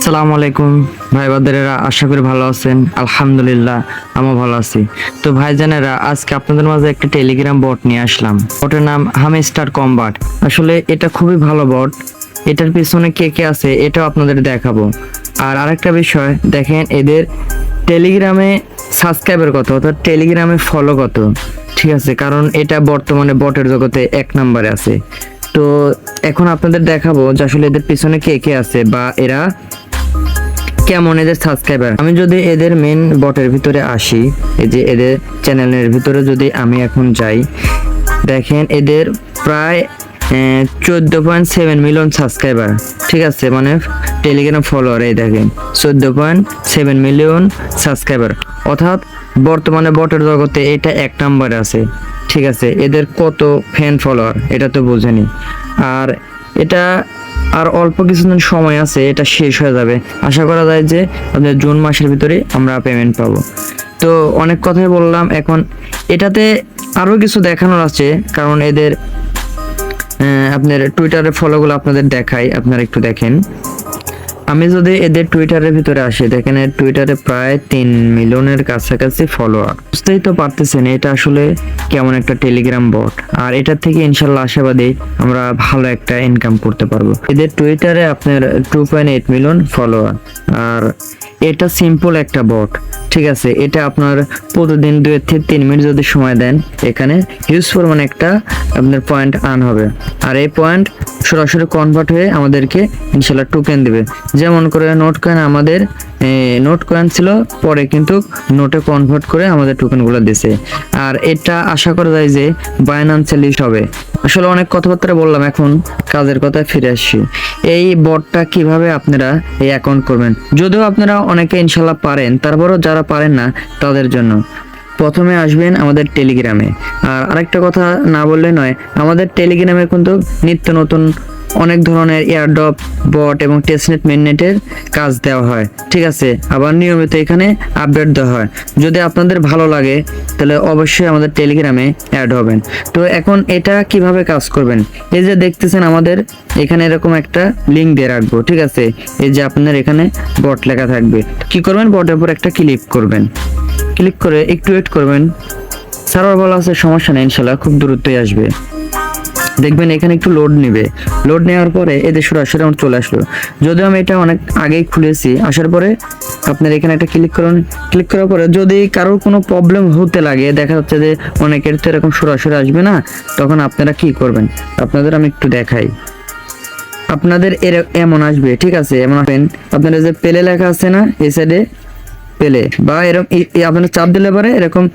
আসসালামু আলাইকুম ভাই বাদারেরা, আশা করি ভালো আছেন। আলহামদুলিল্লাহ আমিও ভালো আছি। তো ভাইজানেরা, আজকে আপনাদের মাঝে একটা টেলিগ্রাম বট নিয়ে আসলাম। বটের নাম হামস্টার কম্বাট। আসলে এটা খুবই ভালো বট। এটার পিছনে কে কে আছে এটাও আপনাদের দেখাবো। আর আরেকটা বিষয় দেখেন, এদের টেলিগ্রামে সাবস্ক্রাইবার কত, অর্থাৎ টেলিগ্রামে ফলো কত, ঠিক আছে? কারণ এটা বর্তমানে বটের জগতে 1 নম্বরে আছে। তো এখন আপনাদের দেখাবো যে আসলে এদের পিছনে কে কে আছে বা এরা কেমন, এদের সাবস্ক্রাইবার। আমি যদি এদের মেন বটের ভিতরে আসি, এই যে এদের চ্যানেলের ভিতরে যদি আমি এখন যাই, দেখেন এদের প্রায় 14.7 মিলিয়ন সাবস্ক্রাইবার, ঠিক আছে? মানে টেলিগ্রাম ফলোয়ার, এই দেখেন 14.7 মিলিয়ন সাবস্ক্রাইবার, অর্থাৎ বর্তমানে বটের জগতে এটা 1 নম্বরে আছে, ঠিক আছে? এদের কত ফ্যান ফলোয়ার এটা তো বুঝেনি। আর এটা আর অল্প কিছুদিন সময় আছে, এটা শেষ হয়ে যাবে। আশা করা যায় যে আপনাদের জুন মাসের ভিতরে আমরা পেমেন্ট পাবো। তো অনেক কথাই বললাম, এখন এটাতে আরও কিছু দেখানোর আছে। কারণ এদের আপনার টুইটারের ফলোগুলো আপনাদের দেখাই, আপনারা একটু দেখেন। আমি যদি এদের টুইটারের ভিতরে আসি, দেখেন এর টুইটারে প্রায় 3 মিলিয়নের কাছাকাছি ফলোয়ার। বুঝতেই তো পারতেছেন এটা আসলে কেমন একটা টেলিগ্রাম বট। আর এটার থেকে ইনশাল্লাহ আশাবাদী আমরা ভালো একটা ইনকাম করতে পারবো। এদের টুইটারে আপনার 2.8 মিলিয়ন ফলোয়ার। আর এটা সিম্পল একটা বট, ঠিক আছে? এটা আপনার প্রতিদিন 2 থেকে 3 মিনিট যদি সময় দেন, এখানে হিউজ পরিমাণে একটা আপনার পয়েন্ট আর্ন হবে। আর এই পয়েন্ট সরাসরি কনভার্ট হয়ে আমাদেরকে ইনশাল্লাহ টোকেন দিবে। যেমন করে নোট কয়েন, আমাদের নোট কয়েন ছিল, পরে কিন্তু নোটে কনভার্ট করে আমাদের টোকেনগুলো দিছে। আর এটা আশা করা যায় যে বাইন্যান্সে লিস্ট হবে। আসলে অনেক কথাবার্তা বললাম, এখন কাজের কথায় ফিরে আসছি। এই বটটা কিভাবে আপনারা এই অ্যাকাউন্ট করবেন, যদিও আপনারা অনেকে ইনশাল্লাহ পারেন, তারপরও যারা পারেন না তাদের জন্য প্রথমে আসবেন আমাদের টেলিগ্রামে। আর আরেকটা কথা না বললে নয়, আমাদের টেলিগ্রামে কিন্তু নিত্য নতুন অনেক ধরনের এয়ারড্রপ, বট এবং টেস্টনেট মেননেটের কাজ দেওয়া হয়, ঠিক আছে? আবার নিয়মিত এখানে আপডেট দেওয়া হয়। যদি আপনাদের ভালো লাগে তাহলে অবশ্যই আমাদের টেলিগ্রামে অ্যাড হবেন। তো এখন এটা কিভাবে কাজ করবেন, এই যে দেখতেছেন আমাদের এখানে এরকম একটা লিঙ্ক দিয়ে রাখবো, ঠিক আছে? এই যে আপনার এখানে বট লেখা থাকবে। কি করবেন, বটের উপর একটা ক্লিক করবেন। ক্লিক করে একটু ওয়েট করবেন। সার্ভার বলা আছে, সমস্যা নেই, ইনশাল্লাহ খুব দ্রুতই আসবে। দেখবেন এখানে একটু লোড নেবে। লোড নেওয়ার পরে এদের সরাসরি আমার চলে আসলো। যদিও আমি এটা অনেক আগেই খুলেছি। আসার পরে আপনার এখানে একটা ক্লিক করুন। ক্লিক করার পরে যদি কারোর কোনো প্রবলেম হতে লাগে, দেখা যাচ্ছে যে অনেকের তো এরকম সরাসরি আসবে না, তখন আপনারা কি করবেন আপনাদের আমি একটু দেখাই। আপনাদের এমন আসবে, ঠিক আছে? এমন আসবেন, আপনাদের যে পেলে লেখা আছে না এই সাইডে, পেলে বা এরকম আপনারা চাপ দিলে পরে এরকম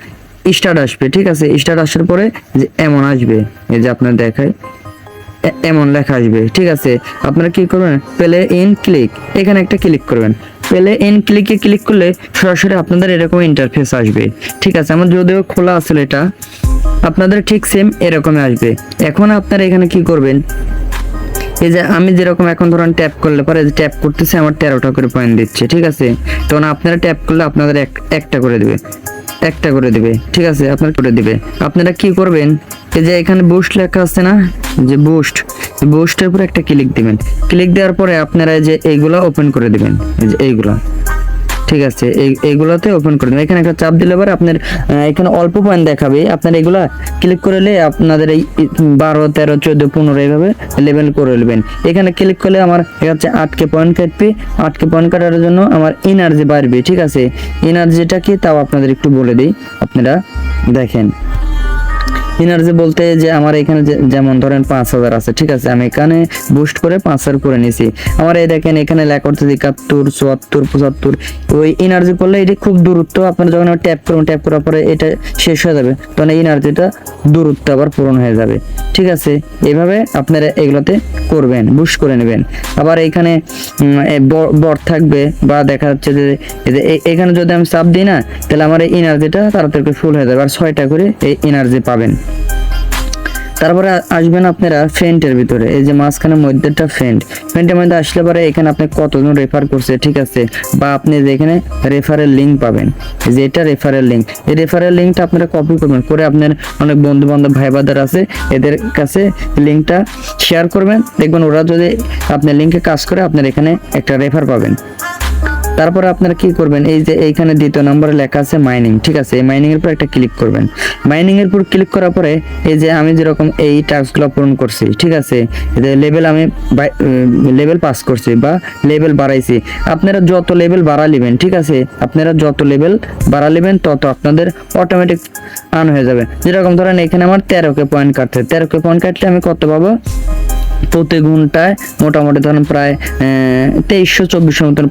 স্টার্ট আসবে, ঠিক আছে? স্টার্ট আসার পরে যে এমন আসবে, এই যে আপনার দেখায় এমন লেখা আসবে, ঠিক আছে? আপনারা কি করবেন, প্লে ইন ক্লিক, এখানে একটা ক্লিক করবেন। প্লে ইন ক্লিকে ক্লিক করলে সরাসরি আপনাদের এরকম ইন্টারফেস আসবে, ঠিক আছে? আমার যদিও খোলা আসলে এটা, আপনাদের ঠিক সেম এরকমই আসবে। এখন আপনারা এখানে কি করবেন, এই যে আমি যেরকম এখন ধরেন ট্যাপ করলে পরে ট্যাপ করতেছে, আমার 13টা করে পয়েন্ট দিচ্ছে, ঠিক আছে? তখন আপনারা ট্যাপ করলে আপনাদের একটা করে দিবে, একটা করে দিবে, ঠিক আছে? আপনার করে দিবে। আপনারা কি করবেন, এই যে এখানে বুস্ট লেখা আছে না, যে বুস্টের উপর একটা ক্লিক দিবেন। ক্লিক দেওয়ার পরে আপনারা যে এইগুলা ওপেন করে দিবেন, এই যে এইগুলা, ঠিক আছে? এইগুলাতে ওপেন করে দেবেন। এখানে একটা চাপ দিলে পরে আপনার এখানে অল্প পয়েন্ট দেখাবে। আপনার এগুলা ক্লিক করলে আপনাদের এই 12, 13, 14, 15 এইভাবে লেভেল করে নেবেন। এখানে ক্লিক করলে আমার হচ্ছে 8কে পয়েন্ট কাটবে। 8কে পয়েন্ট কাটার জন্য আমার এনার্জি বাড়বে, ঠিক আছে? এনার্জিটা কি তাও আপনাদের একটু বলে দিই, আপনারা দেখেন। এনার্জি বলতে যে আমার এখানে যেমন ধরেন 5000 আছে, ঠিক আছে? আমি এখানে বুস্ট করে 5000 করে নিয়েছি। আমার এই দেখেন এখানে লেখা করতে 71, 74, 75। ওই এনার্জি করলে এটি খুব দূরত্ব, আপনারা যখন ট্যাপ করবেন, ট্যাপ করার পরে এটা শেষ হয়ে যাবে, তখন এই এনার্জিটা দূরত্ব আবার পূরণ হয়ে যাবে, ঠিক আছে? এইভাবে আপনারা এগুলোতে করবেন, বুস্ট করে নেবেন। আবার এখানে বট থাকবে, বা দেখা যাচ্ছে যে এখানে যদি আমি চাপ দিই না, তাহলে আমার এই এনার্জিটা তাড়াতাড়ি ফুল হয়ে যাবে। আর 6টা করে এই এনার্জি পাবেন। তারপরে আসবেন আপনারা ফ্রেন্ডের ভিতরে, এই যে মাঝখানে মধ্যেটা ফ্রেন্ডের মধ্যে আসলে পরে এখানে আপনি কতজন রেফার করছে, ঠিক আছে? বা আপনি যে এখানে রেফারেল লিঙ্ক পাবেন, যে এটা রেফারেল লিঙ্ক, এই রেফারেল লিঙ্কটা আপনারা কপি করবেন, করে আপনার অনেক বন্ধু বান্ধব ভাই বাদার আছে, এদের কাছে লিঙ্কটা শেয়ার করবেন। দেখবেন ওরা যদি আপনার লিঙ্কে কাজ করে, আপনার এখানে একটা রেফার পাবেন। তারপরে আপনারা কি করবেন, এই যে এইখানে দ্বিতীয় নম্বরে লেখা আছে মাইনিং, ঠিক আছে, এই মাইনিং এর উপর একটা ক্লিক করবেন। মাইনিং এর উপর ক্লিক করার পরে এই যে আমি যেরকম এই টাস্কগুলো পূরণ করছি, ঠিক আছে, লেভেল আমি লেভেল পাস করছি বা লেভেল বাড়াইছি। আপনারা যত লেভেল বাড়ালিবেন, ঠিক আছে, আপনারা যত লেভেল বাড়ালিবেন তত আপনাদের অটোমেটিক আন হয়ে যাবে। যেরকম ধরেন এখানে আমার 13কে পয়েন্ট কাটতে, 13কে পয়েন্ট কাটলে আমি কত পাবো, প্রতি ঘন্টায় মোটামুটি ধরেন প্রায় 2324 মতন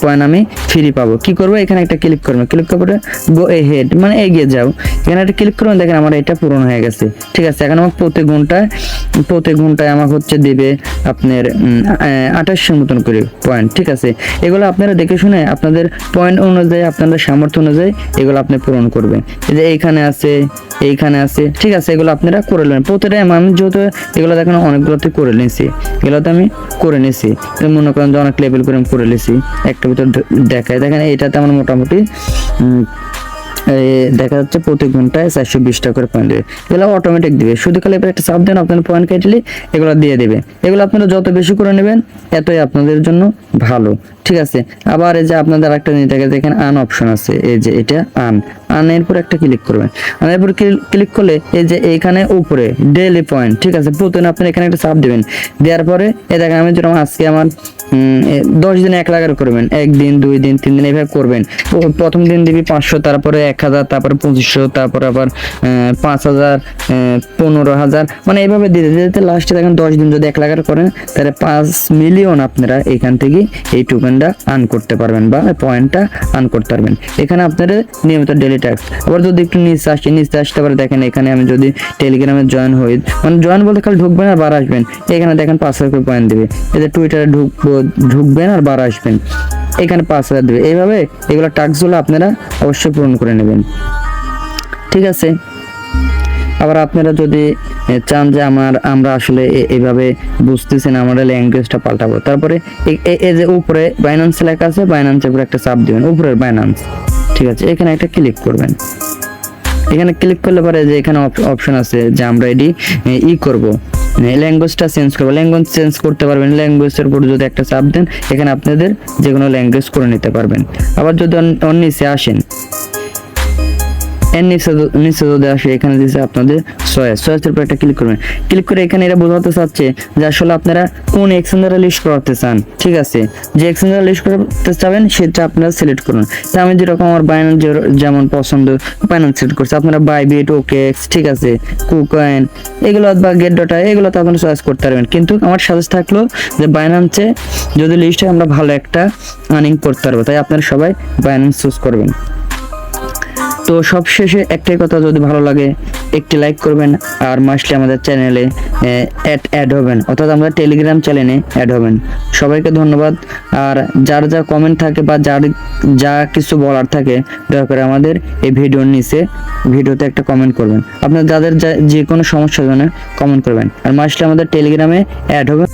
পয়েন্ট আমি ফ্রি পাবো। কি করবো, এখানে একটা ক্লিক করবো, ক্লিক করে গো হেড মানে এগিয়ে যাও, এখানে একটা ক্লিক করবেন, দেখেন আমার এটা পূরণ হয়ে গেছে, ঠিক আছে। এখন আমার প্রতি ঘন্টায় আমাকে হচ্ছে দেবে আপনার 2800 মতন করে পয়েন্ট, ঠিক আছে। এগুলো আপনারা দেখে শুনে আপনাদের পয়েন্ট অনুযায়ী, আপনাদের সামর্থ্য অনুযায়ী এগুলো আপনি পূরণ করবেন। এই যে এইখানে আছে, ঠিক আছে, এগুলো আপনারা করে নেবেন প্রতিটাই। আমি যেহেতু এগুলো দেখেন অনেকগুলোতে করে নিয়েছি, এগুলোতে আমি করে নিয়েছি, মনে করেন যে অনেক লেভেল করে আমি করে নিয়েছি। একটা ভিতর দেখায়, দেখেন এইটাতে আমার মোটামুটি দেখা যাচ্ছে প্রতি ঘন্টায় 420 টাকা করে পয়েন্ট দেবে। এগুলো অটোমেটিক দিবে, শুধু খালি একটা চাপ দেন, আপনার পয়েন্ট কাটলে এগুলো দিয়ে দেবে। এগুলো আপনারা যত বেশি করে নেবেন এতই আপনাদের জন্য ভালো, ঠিক আছে। আবার এই যে আপনাদের একটা জিনিস দেখে দেখেন আন অপশন আছে, এই যে এটা আনের উপর একটা ক্লিক করবেন। আনের উপর ক্লিক করলে এই যে এইখানে উপরে ডেইলি পয়েন্ট, ঠিক আছে, প্রতিদিন আপনি এখানে একটা চাপ দিবেন। দেওয়ার পরে এই দেখেন আমি যেরকম আজকে আমার 10 দিনে 1 লাখ করবেন, 1 দিন 2 দিন 3 দিন এইভাবে করবেন। প্রথম দিন দিবি 500, তারপরে 1000, তারপরে 2500, তারপরে আবার 5000, 15000, মানে এইভাবে দিতে দিতে লাস্টে দেখেন 10 দিন যদি 1 লাখ করেন তাহলে 5 মিলিয়ন আপনারা এখান থেকে এই টোকেনটা আর্ন করতে পারবেন বা পয়েন্টটা আর্ন করতে পারবেন। এখানে আপনাদের নিয়মিত ডেইলি ট্যাক্স। আবার যদি একটু নিচে আসতে পারে, দেখেন এখানে আমি যদি টেলিগ্রামে জয়েন হই, মানে জয়েন বলতে খালি ঢুকবেন আর বার আসবেন, এখানে দেখেন 5000 করে পয়েন্ট দেবে। এই যে টুইটারে ঢুকবেন আর বার আসবেন, এখানে 5000 দেবে। এইভাবে এগুলো টাস্কগুলো আপনারা অবশ্যই পূরণ করে নেবেন, ঠিক আছে। আবার আপনারা যদি চান যে আমরা আসলে এইভাবে বুঝতেছি না, আমরা ল্যাঙ্গুয়েজটা পাল্টাবো, তারপরে এই যে উপরে বাইন্যান্স লেখা আছে, বাইন্যান্সের উপরে একটা চাপ দিবেন, উপরের বাইন্যান্স, ঠিক আছে, এখানে একটা ক্লিক করবেন। এখানে ক্লিক করলে পরে যে এখানে অপশন আছে যে আমরা এটি করব, ল্যাঙ্গুয়েজটা চেঞ্জ করবো, ল্যাঙ্গুয়েজ চেঞ্জ করতে পারবেন। ল্যাঙ্গুয়েজের উপর যদি একটা চাপ দেন এখানে আপনাদের যে কোনো ল্যাঙ্গুয়েজ করে নিতে পারবেন। আবার যদি নিচে আসেন, এর নিচে যদি আসে, এখানে দিচ্ছে আপনাদের চয়েসের উপর একটা ক্লিক করবেন। ক্লিক করে এখানে এরা বোঝাতে চাচ্ছে যে আসলে আপনারা কোন এক্সচেঞ্জারে লিস্ট করাতে চান, ঠিক আছে। যে এক্সচেঞ্জারে লিস্ট করতে চাবেন সেটা আপনারা সিলেক্ট করুন। তা আমি যেরকম আমার বাইন্যান্স যেমন পছন্দ, বাইন্যান্স সিলেক্ট করছি। আপনারা বাইবিট, ওকেএক্স, ঠিক আছে, কুকয়েন, এগুলো বা গেট.আই, এগুলো তো আপনারা চয়েস করতে পারবেন। কিন্তু আমার সাজেস্ট থাকলো যে বাইন্যান্সে যদি লিস্ট হয় আমরা ভালো একটা আর্নিং করতে পারবো, তাই আপনারা সবাই বাইন্যান্স চুজ করবেন। তো সবশেষে একটাই কথা, যদি ভালো লাগে একটি লাইক করবেন, আর মাস্টলি আমাদের চ্যানেলে অ্যাড হবেন, অর্থাৎ আমরা টেলিগ্রাম চ্যানেলে অ্যাড হবেন। সবাইকে ধন্যবাদ। আর যার যা কমেন্ট থাকে বা যা কিছু বলার থাকে দয়া করে আমাদের এই ভিডিওর নিচে ভিডিওতে একটা কমেন্ট করবেন। আপনার যাদের যে কোনো সমস্যার জন্য কমেন্ট করবেন, আর মাস্টলি আমাদের টেলিগ্রামে অ্যাড হবেন।